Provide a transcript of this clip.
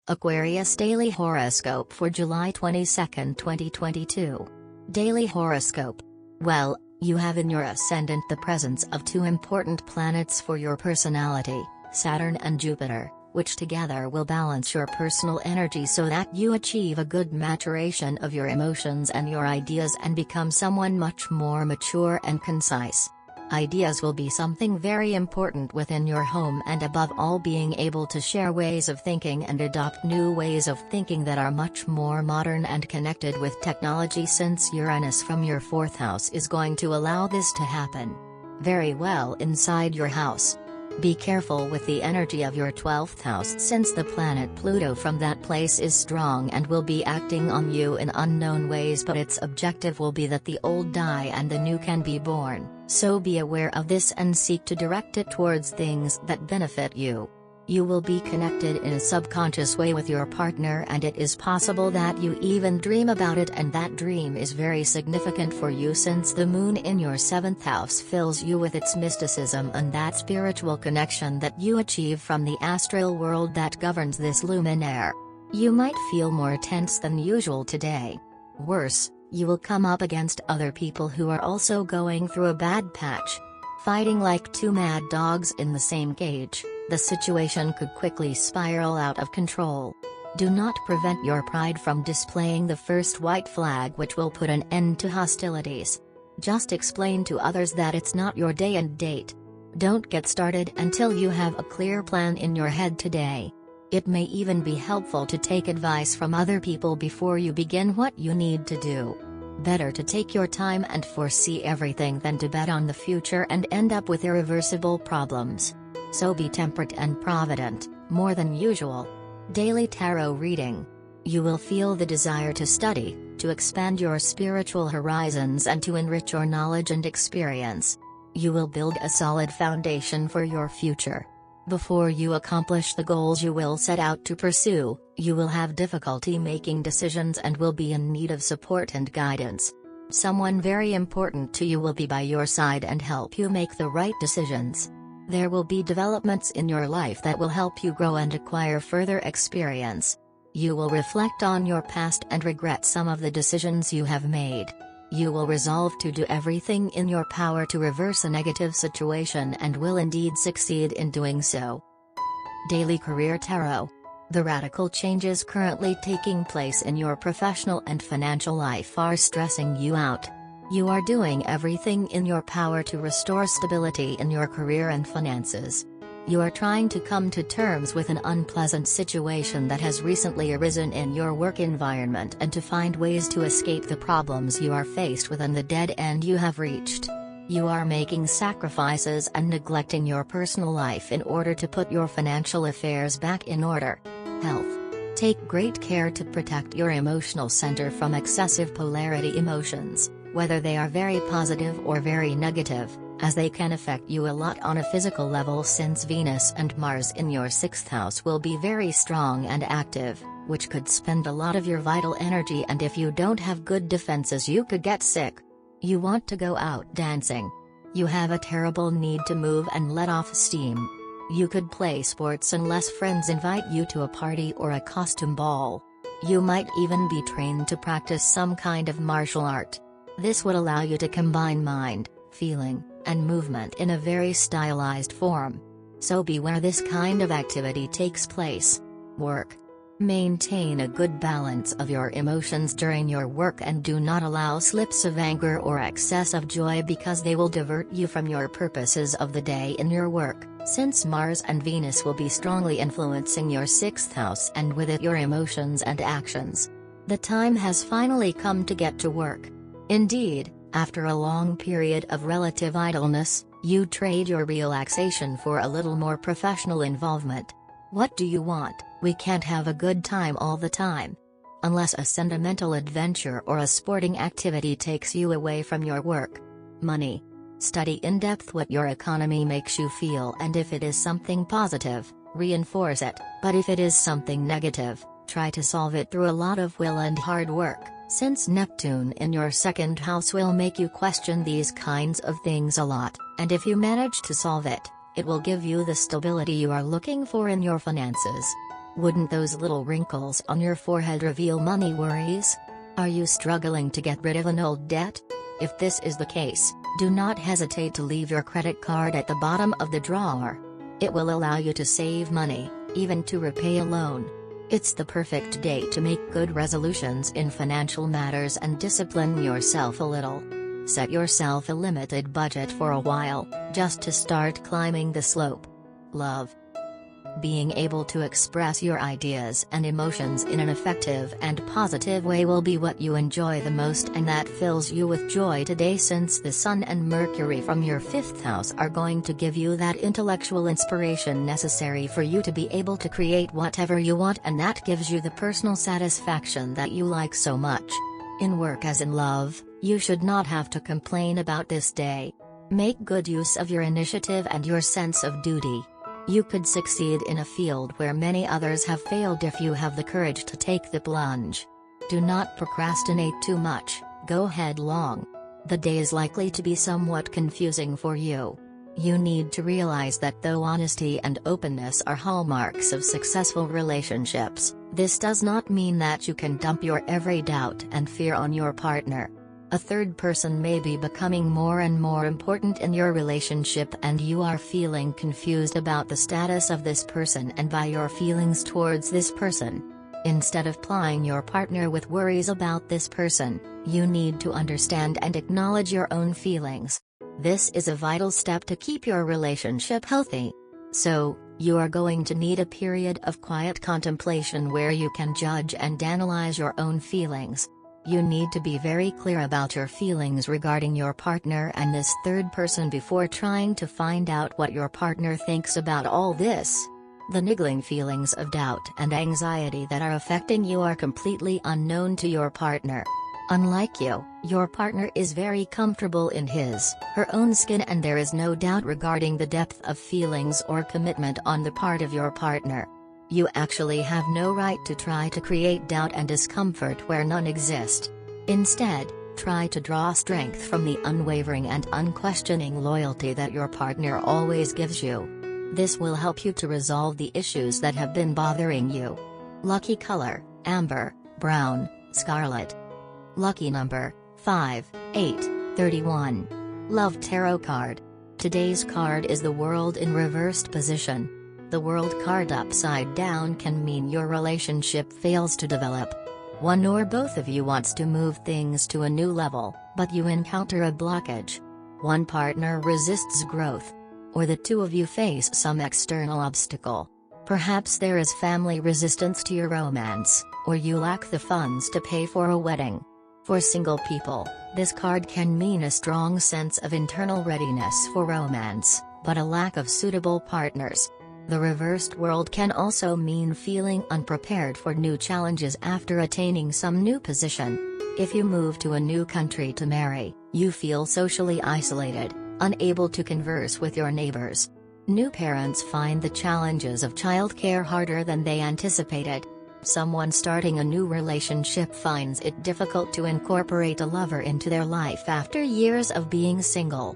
Aquarius Daily Horoscope for July 22, 2022. Daily Horoscope. Well, you have in your Ascendant the presence of two important planets for your personality, Saturn and Jupiter, which together will balance your personal energy so that you achieve a good maturation of your emotions and your ideas and become someone much more mature and concise. Ideas will be something very important within your home, and above all being able to share ways of thinking and adopt new ways of thinking that are much more modern and connected with technology, since Uranus from your 4th house is going to allow this to happen very well inside your house. Be careful with the energy of your 12th house, since the planet Pluto from that place is strong and will be acting on you in unknown ways, but its objective will be that the old die and the new can be born, so be aware of this and seek to direct it towards things that benefit you. You will be connected in a subconscious way with your partner, and it is possible that you even dream about it, and that dream is very significant for you since the moon in your 7th house fills you with its mysticism and that spiritual connection that you achieve from the astral world that governs this luminaire. You might feel more tense than usual today. Worse, you will come up against other people who are also going through a bad patch. Fighting like two mad dogs in the same cage, the situation could quickly spiral out of control. Do not prevent your pride from displaying the first white flag, which will put an end to hostilities. Just explain to others that it's not your day and date. Don't get started until you have a clear plan in your head today. It may even be helpful to take advice from other people before you begin what you need to do. Better to take your time and foresee everything than to bet on the future and end up with irreversible problems. So be temperate and provident, more than usual. Daily Tarot Reading. You will feel the desire to study, to expand your spiritual horizons and to enrich your knowledge and experience. You will build a solid foundation for your future. Before you accomplish the goals you will set out to pursue, you will have difficulty making decisions and will be in need of support and guidance. Someone very important to you will be by your side and help you make the right decisions. There will be developments in your life that will help you grow and acquire further experience. You will reflect on your past and regret some of the decisions you have made. You will resolve to do everything in your power to reverse a negative situation and will indeed succeed in doing so. Daily Career Tarot. The radical changes currently taking place in your professional and financial life are stressing you out. You are doing everything in your power to restore stability in your career and finances. You are trying to come to terms with an unpleasant situation that has recently arisen in your work environment and to find ways to escape the problems you are faced with and the dead end you have reached. You are making sacrifices and neglecting your personal life in order to put your financial affairs back in order. Health. Take great care to protect your emotional center from excessive polarity emotions, whether they are very positive or very negative, as they can affect you a lot on a physical level, since Venus and Mars in your 6th house will be very strong and active, which could spend a lot of your vital energy, and if you don't have good defenses you could get sick. You want to go out dancing. You have a terrible need to move and let off steam. You could play sports unless friends invite you to a party or a costume ball. You might even be trained to practice some kind of martial art. This would allow you to combine mind, feeling, and movement in a very stylized form. So beware this kind of activity takes place. Work. Maintain a good balance of your emotions during your work and do not allow slips of anger or excess of joy, because they will divert you from your purposes of the day in your work, since Mars and Venus will be strongly influencing your 6th house and with it your emotions and actions. The time has finally come to get to work. Indeed, after a long period of relative idleness, you trade your relaxation for a little more professional involvement. What do you want? We can't have a good time all the time. Unless a sentimental adventure or a sporting activity takes you away from your work. Money. Study in depth what your economy makes you feel, and if it is something positive, reinforce it, but if it is something negative, try to solve it through a lot of will and hard work, since Neptune in your 2nd house will make you question these kinds of things a lot, and if you manage to solve it, it will give you the stability you are looking for in your finances. Wouldn't those little wrinkles on your forehead reveal money worries? Are you struggling to get rid of an old debt? If this is the case, do not hesitate to leave your credit card at the bottom of the drawer. It will allow you to save money, even to repay a loan. It's the perfect day to make good resolutions in financial matters and discipline yourself a little. Set yourself a limited budget for a while, just to start climbing the slope. Love. Being able to express your ideas and emotions in an effective and positive way will be what you enjoy the most, and that fills you with joy today, since the Sun and Mercury from your 5th house are going to give you that intellectual inspiration necessary for you to be able to create whatever you want, and that gives you the personal satisfaction that you like so much. In work as in love, you should not have to complain about this day. Make good use of your initiative and your sense of duty. You could succeed in a field where many others have failed if you have the courage to take the plunge. Do not procrastinate too much, go headlong. The day is likely to be somewhat confusing for you. You need to realize that though honesty and openness are hallmarks of successful relationships, this does not mean that you can dump your every doubt and fear on your partner. A third person may be becoming more and more important in your relationship, and you are feeling confused about the status of this person and by your feelings towards this person. Instead of plying your partner with worries about this person, you need to understand and acknowledge your own feelings. This is a vital step to keep your relationship healthy. So, you are going to need a period of quiet contemplation where you can judge and analyze your own feelings. You need to be very clear about your feelings regarding your partner and this third person before trying to find out what your partner thinks about all this. The niggling feelings of doubt and anxiety that are affecting you are completely unknown to your partner. Unlike you, your partner is very comfortable in her own skin, and there is no doubt regarding the depth of feelings or commitment on the part of your partner. You actually have no right to try to create doubt and discomfort where none exist. Instead, try to draw strength from the unwavering and unquestioning loyalty that your partner always gives you. This will help you to resolve the issues that have been bothering you. Lucky color: amber, brown, scarlet. Lucky number: 5, 8, 31. Love tarot card. Today's card is the World in reversed position. The World card upside down can mean your relationship fails to develop. One or both of you wants to move things to a new level, but you encounter a blockage. One partner resists growth. Or the two of you face some external obstacle. Perhaps there is family resistance to your romance, or you lack the funds to pay for a wedding. For single people, this card can mean a strong sense of internal readiness for romance, but a lack of suitable partners. The reversed world can also mean feeling unprepared for new challenges after attaining some new position. If you move to a new country to marry, you feel socially isolated, unable to converse with your neighbors. New parents find the challenges of childcare harder than they anticipated. Someone starting a new relationship finds it difficult to incorporate a lover into their life after years of being single.